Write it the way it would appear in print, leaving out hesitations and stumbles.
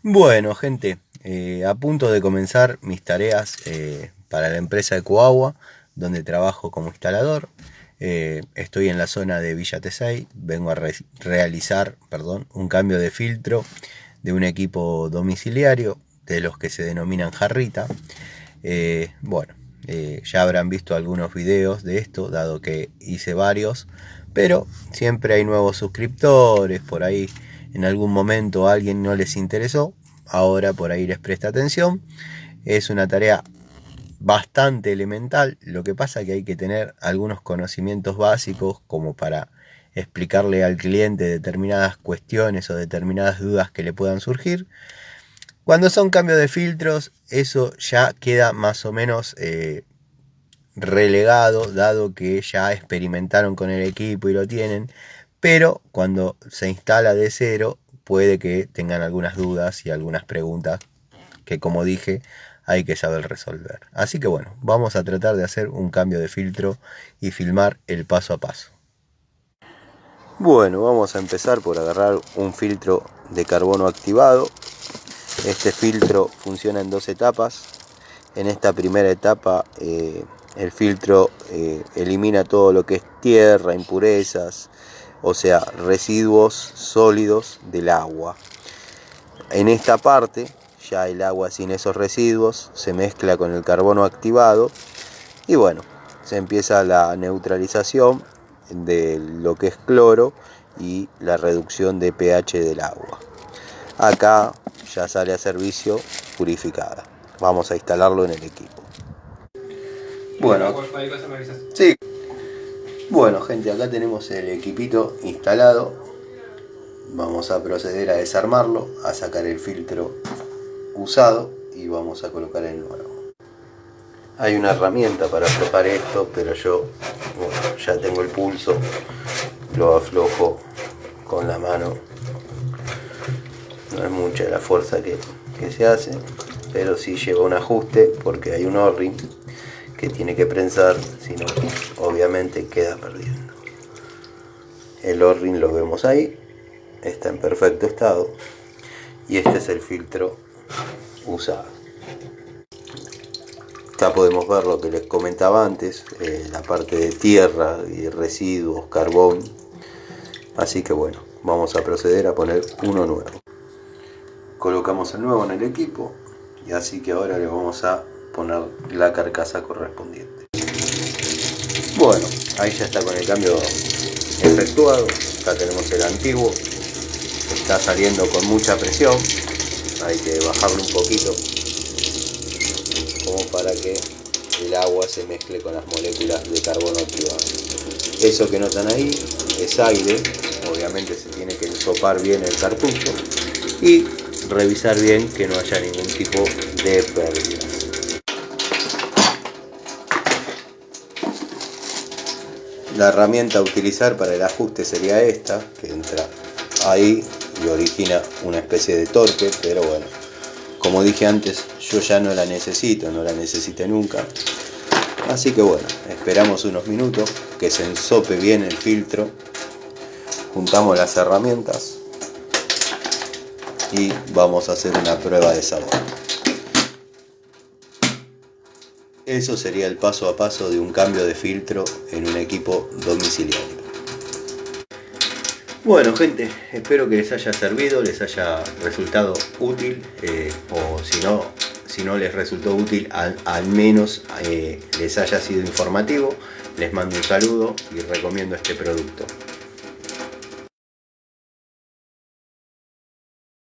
Bueno, gente, a punto de comenzar mis tareas para la empresa Ecoagua, donde trabajo como instalador. Estoy en la zona de Villa Tesey, vengo a realizar, un cambio de filtro de un equipo domiciliario, de los que se denominan jarrita. Ya habrán visto algunos videos de esto, dado que hice varios, pero siempre hay nuevos suscriptores, por ahí en algún momento a alguien no les interesó, ahora por ahí les presta atención. Es una tarea bastante elemental, lo que pasa que hay que tener algunos conocimientos básicos como para explicarle al cliente determinadas cuestiones o determinadas dudas que le puedan surgir. Cuando son cambios de filtros, eso ya queda más o menos relegado, dado que ya experimentaron con el equipo y lo tienen, pero cuando se instala de cero puede que tengan algunas dudas y algunas preguntas que, como dije, hay que saber resolver. Así que bueno, vamos a tratar de hacer un cambio de filtro y filmar el paso a paso. Bueno, vamos a empezar por agarrar un filtro de carbono activado. Este filtro funciona en dos etapas. En esta primera etapa el filtro elimina todo lo que es tierra, impurezas, o sea, residuos sólidos del agua. En esta parte, ya el agua sin esos residuos se mezcla con el carbono activado y bueno, se empieza la neutralización de lo que es cloro y la reducción de pH del agua. Acá ya sale a servicio purificada. Vamos a instalarlo en el equipo. Bueno, sí. Bueno, gente, acá tenemos el equipito instalado. Vamos a proceder a desarmarlo, a sacar el filtro usado y vamos a colocar el nuevo. Hay una herramienta para aflojar esto, pero yo ya tengo el pulso, lo aflojo con la mano. No es mucha la fuerza que se hace, pero sí lleva un ajuste porque hay un O-ring que tiene que prensar, si no obviamente queda perdiendo. El O-ring lo vemos ahí, está en perfecto estado y este es el filtro usado. Acá podemos ver lo que les comentaba antes, la parte de tierra y residuos, carbón. Así que bueno, vamos a proceder a poner uno nuevo. Colocamos el nuevo en el equipo y así que ahora le vamos a poner la carcasa correspondiente. Bueno, ahí ya está con el cambio efectuado. Acá tenemos el antiguo, está saliendo con mucha presión, hay que bajarlo un poquito como para que el agua se mezcle con las moléculas de carbono activado. Eso que notan ahí es aire, obviamente se tiene que ensopar bien el cartucho y revisar bien que no haya ningún tipo de pérdida. La herramienta a utilizar para el ajuste sería esta, que entra ahí y origina una especie de torque, pero bueno, como dije antes, yo ya no la necesito, no la necesité nunca. Así que bueno, esperamos unos minutos que se ensope bien el filtro, juntamos las herramientas y vamos a hacer una prueba de sabor. Eso sería el paso a paso de un cambio de filtro en un equipo domiciliario. Bueno, gente, espero que les haya servido, les haya resultado útil, o si no les resultó útil, al menos les haya sido informativo. Les mando un saludo y recomiendo este producto.